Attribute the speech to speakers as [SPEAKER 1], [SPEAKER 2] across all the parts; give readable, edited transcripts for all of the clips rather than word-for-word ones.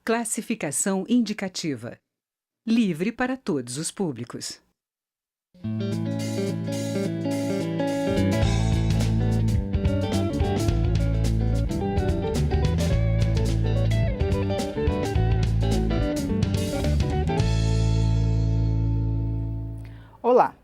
[SPEAKER 1] Classificação indicativa. Livre para todos os públicos.
[SPEAKER 2] Olá!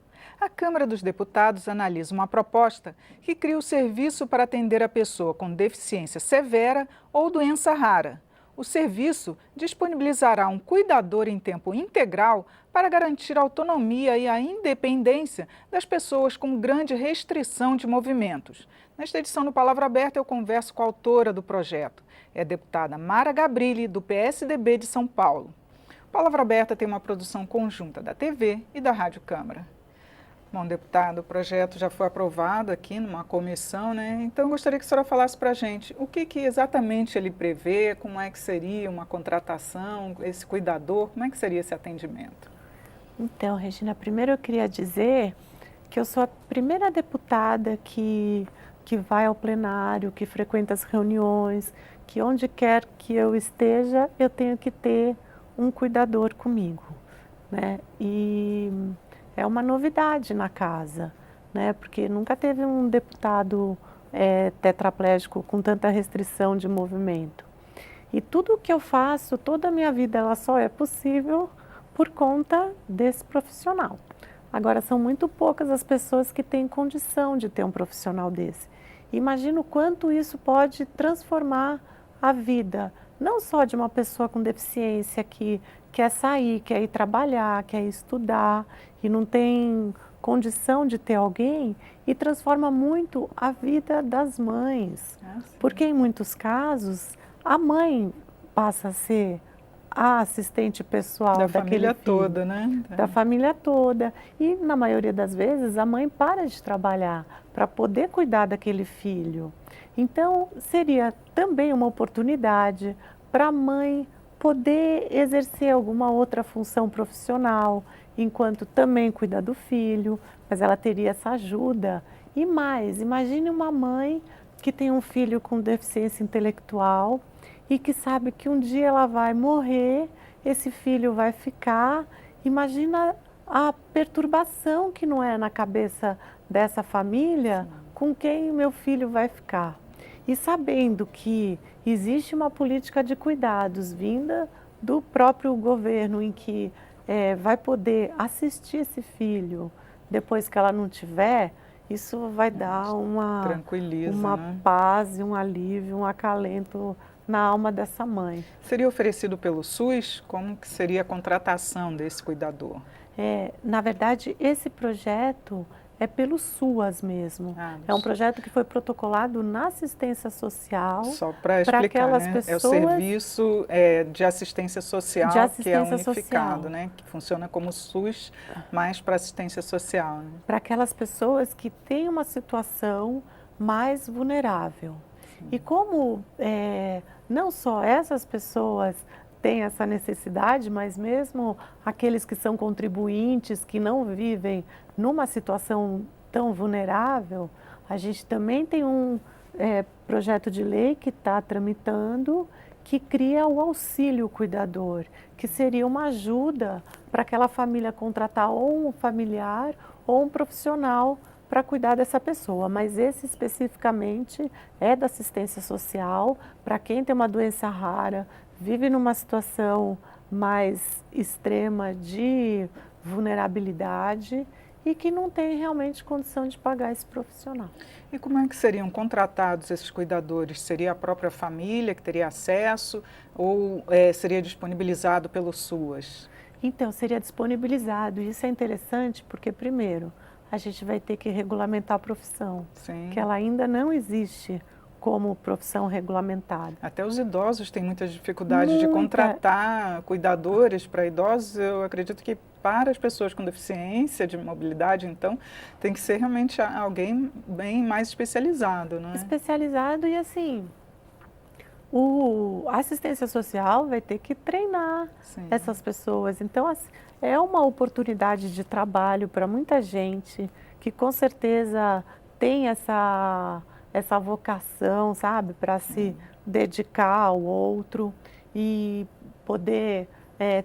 [SPEAKER 2] A Câmara dos Deputados analisa uma proposta que cria o serviço para atender a pessoa com deficiência severa ou doença rara. O serviço disponibilizará um cuidador em tempo integral para garantir a autonomia e a independência das pessoas com grande restrição de movimentos. Nesta edição do Palavra Aberta, eu converso com a autora do projeto. É a deputada Mara Gabrilli, do PSDB de São Paulo. Palavra Aberta tem uma produção conjunta da TV e da Rádio Câmara. Bom, deputado, o projeto já foi aprovado aqui numa comissão, né? Então, eu gostaria que a senhora falasse para a gente o que exatamente ele prevê, como é que seria uma contratação, esse cuidador, como é que seria esse atendimento?
[SPEAKER 3] Então, Regina, primeiro eu queria dizer que eu sou a primeira deputada que vai ao plenário, que frequenta as reuniões, que onde quer que eu esteja, eu tenho que ter um cuidador comigo, né? E é uma novidade na casa, né? Porque nunca teve um deputado tetraplégico com tanta restrição de movimento. E tudo o que eu faço, toda a minha vida, ela só é possível por conta desse profissional. Agora, são muito poucas as pessoas que têm condição de ter um profissional desse. Imagina o quanto isso pode transformar a vida, não só de uma pessoa com deficiência que quer sair, quer ir trabalhar, quer ir estudar e não tem condição de ter alguém, e transforma muito a vida das mães. Porque em muitos casos a mãe passa a ser a assistente pessoal
[SPEAKER 2] da
[SPEAKER 3] daquele
[SPEAKER 2] família
[SPEAKER 3] filho,
[SPEAKER 2] toda, né?
[SPEAKER 3] da família toda. E na maioria das vezes a mãe para de trabalhar para poder cuidar daquele filho. Então seria também uma oportunidade para a mãe poder exercer alguma outra função profissional, enquanto também cuida do filho, mas ela teria essa ajuda. E mais, imagine uma mãe que tem um filho com deficiência intelectual e que sabe que um dia ela vai morrer, esse filho vai ficar. Imagina a perturbação que não é na cabeça dessa família, com quem meu filho vai ficar. E sabendo que existe uma política de cuidados vinda do próprio governo, em que vai poder assistir esse filho depois que ela não tiver, isso vai dar uma
[SPEAKER 2] né?
[SPEAKER 3] paz, um alívio, um acalento na alma dessa mãe.
[SPEAKER 2] Seria oferecido pelo SUS? Como que seria a contratação desse cuidador?
[SPEAKER 3] Na verdade, esse projeto é pelo SUAS mesmo. É um projeto que foi protocolado na assistência social.
[SPEAKER 2] Só para explicar,
[SPEAKER 3] aquelas
[SPEAKER 2] né?
[SPEAKER 3] pessoas...
[SPEAKER 2] É o serviço de assistência social que é unificado, né? Que funciona como SUS, mas para assistência social. Né?
[SPEAKER 3] Para aquelas pessoas que têm uma situação mais vulnerável. Sim. E como não só essas pessoas têm essa necessidade, mas mesmo aqueles que são contribuintes, que não vivem numa situação tão vulnerável, a gente também tem um projeto de lei que está tramitando, que cria o auxílio cuidador, que seria uma ajuda para aquela família contratar ou um familiar ou um profissional para cuidar dessa pessoa, mas esse especificamente é da assistência social para quem tem uma doença rara, vive numa situação mais extrema de vulnerabilidade e que não tem realmente condição de pagar esse profissional.
[SPEAKER 2] E como é que seriam contratados esses cuidadores? Seria a própria família que teria acesso ou seria disponibilizado pelo SUAS?
[SPEAKER 3] Então, seria disponibilizado. Isso é interessante porque, primeiro, a gente vai ter que regulamentar a profissão,
[SPEAKER 2] Sim.
[SPEAKER 3] que ela ainda não existe como profissão regulamentada.
[SPEAKER 2] Até os idosos têm muitas dificuldades de contratar cuidadores para idosos. Eu acredito que para as pessoas com deficiência de mobilidade, então, tem que ser realmente alguém bem mais especializado, não é?
[SPEAKER 3] Especializado e assim, a assistência social vai ter que treinar essas pessoas. Então, é uma oportunidade de trabalho para muita gente que com certeza tem essa vocação, sabe, para se dedicar ao outro. E poder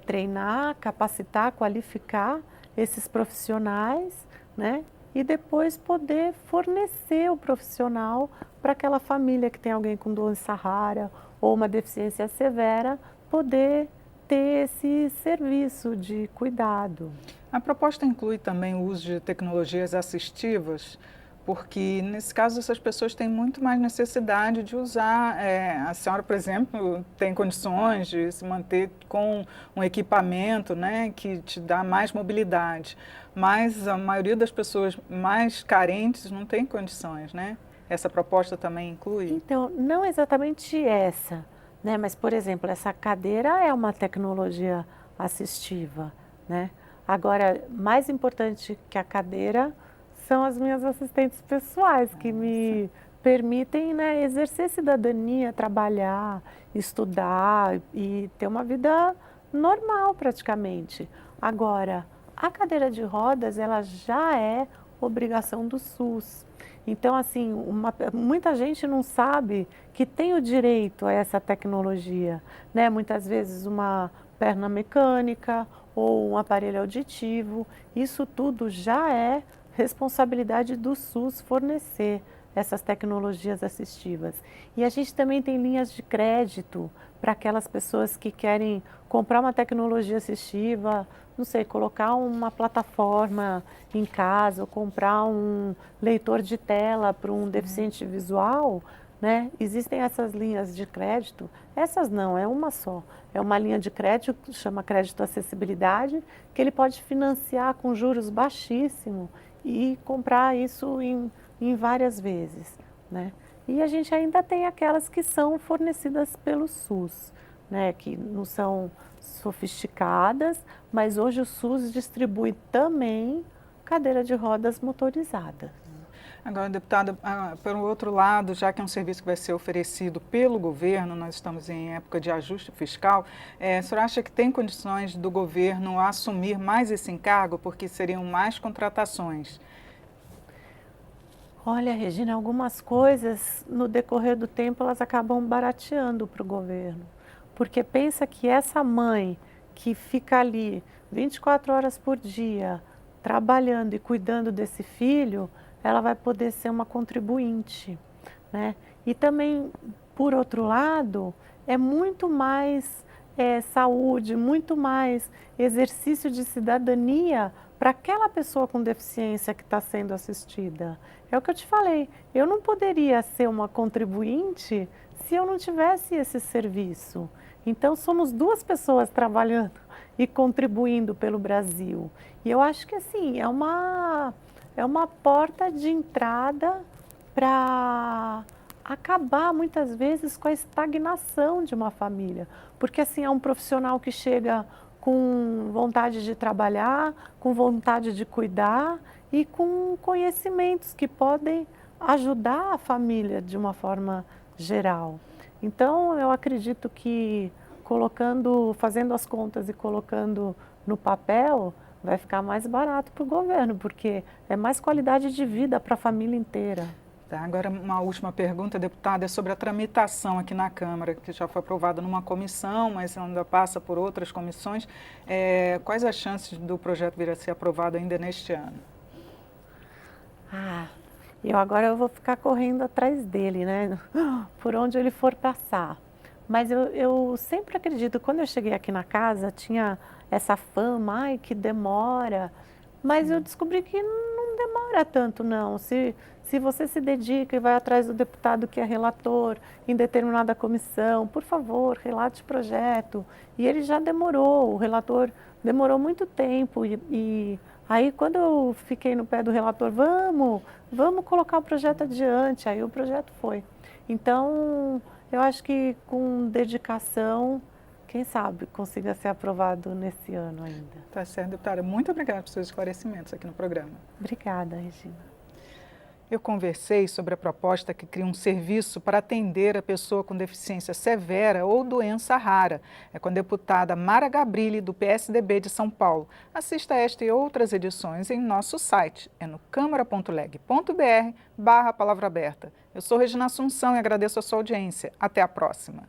[SPEAKER 3] treinar, capacitar, qualificar esses profissionais, né? E depois poder fornecer o profissional para aquela família que tem alguém com doença rara ou uma deficiência severa, poder ter esse serviço de cuidado.
[SPEAKER 2] A proposta inclui também o uso de tecnologias assistivas, porque nesse caso essas pessoas têm muito mais necessidade de usar. A senhora, por exemplo, tem condições de se manter com um equipamento, né, que te dá mais mobilidade, mas a maioria das pessoas mais carentes não tem condições, né? Essa proposta também inclui?
[SPEAKER 3] Então, não exatamente essa, né? Mas, por exemplo, essa cadeira é uma tecnologia assistiva, né? Agora, mais importante que a cadeira são as minhas assistentes pessoais, que me permitem, né, exercer cidadania, trabalhar, estudar e ter uma vida normal praticamente. Agora, a cadeira de rodas, ela já é obrigação do SUS. Então, assim, muita gente não sabe que tem o direito a essa tecnologia, né? Muitas vezes uma perna mecânica ou um aparelho auditivo, isso tudo já é responsabilidade do SUS fornecer essas tecnologias assistivas. E a gente também tem linhas de crédito para aquelas pessoas que querem comprar uma tecnologia assistiva, não sei, colocar uma plataforma em casa ou comprar um leitor de tela para um deficiente visual, né? Existem essas linhas de crédito, essas não, é uma só. É uma linha de crédito que chama crédito acessibilidade, que ele pode financiar com juros baixíssimos e comprar isso em várias vezes, né? E a gente ainda tem aquelas que são fornecidas pelo SUS, né? Que não são sofisticadas, mas hoje o SUS distribui também cadeira de rodas motorizada.
[SPEAKER 2] Agora, deputada, pelo outro lado, já que é um serviço que vai ser oferecido pelo governo, nós estamos em época de ajuste fiscal, a senhora acha que tem condições do governo assumir mais esse encargo, porque seriam mais contratações?
[SPEAKER 3] Olha, Regina, algumas coisas no decorrer do tempo elas acabam barateando para o governo. Porque pensa que essa mãe que fica ali 24 horas por dia trabalhando e cuidando desse filho, ela vai poder ser uma contribuinte, né? E também, por outro lado, é muito mais saúde, muito mais exercício de cidadania para aquela pessoa com deficiência que está sendo assistida. É o que eu te falei, eu não poderia ser uma contribuinte se eu não tivesse esse serviço. Então, somos duas pessoas trabalhando e contribuindo pelo Brasil. E eu acho que, assim, é uma porta de entrada para acabar, muitas vezes, com a estagnação de uma família. Porque, assim, é um profissional que chega com vontade de trabalhar, com vontade de cuidar e com conhecimentos que podem ajudar a família de uma forma geral. Então, eu acredito que fazendo as contas e colocando no papel, vai ficar mais barato para o governo, porque é mais qualidade de vida para a família inteira.
[SPEAKER 2] Tá, agora, uma última pergunta, deputada, é sobre a tramitação aqui na Câmara, que já foi aprovada numa comissão, mas ainda passa por outras comissões. Quais as chances do projeto vir a ser aprovado ainda neste ano?
[SPEAKER 3] Agora eu vou ficar correndo atrás dele, né? Por onde ele for passar. Mas eu sempre acredito, quando eu cheguei aqui na casa, tinha essa fama, ai, que demora. Mas eu descobri que não demora tanto, não. Se você se dedica e vai atrás do deputado que é relator em determinada comissão, por favor, relate o projeto. E ele já demorou, o relator demorou muito tempo. E aí, quando eu fiquei no pé do relator, vamos colocar o projeto adiante, aí o projeto foi. Então, eu acho que com dedicação, quem sabe consiga ser aprovado nesse ano ainda.
[SPEAKER 2] Tá certo, deputada. Muito obrigada por seus esclarecimentos aqui no programa.
[SPEAKER 3] Obrigada, Regina.
[SPEAKER 2] Eu conversei sobre a proposta que cria um serviço para atender a pessoa com deficiência severa ou doença rara. É com a deputada Mara Gabrilli, do PSDB de São Paulo. Assista esta e outras edições em nosso site, no câmara.leg.br/palavra aberta. Eu sou Regina Assunção e agradeço a sua audiência. Até a próxima.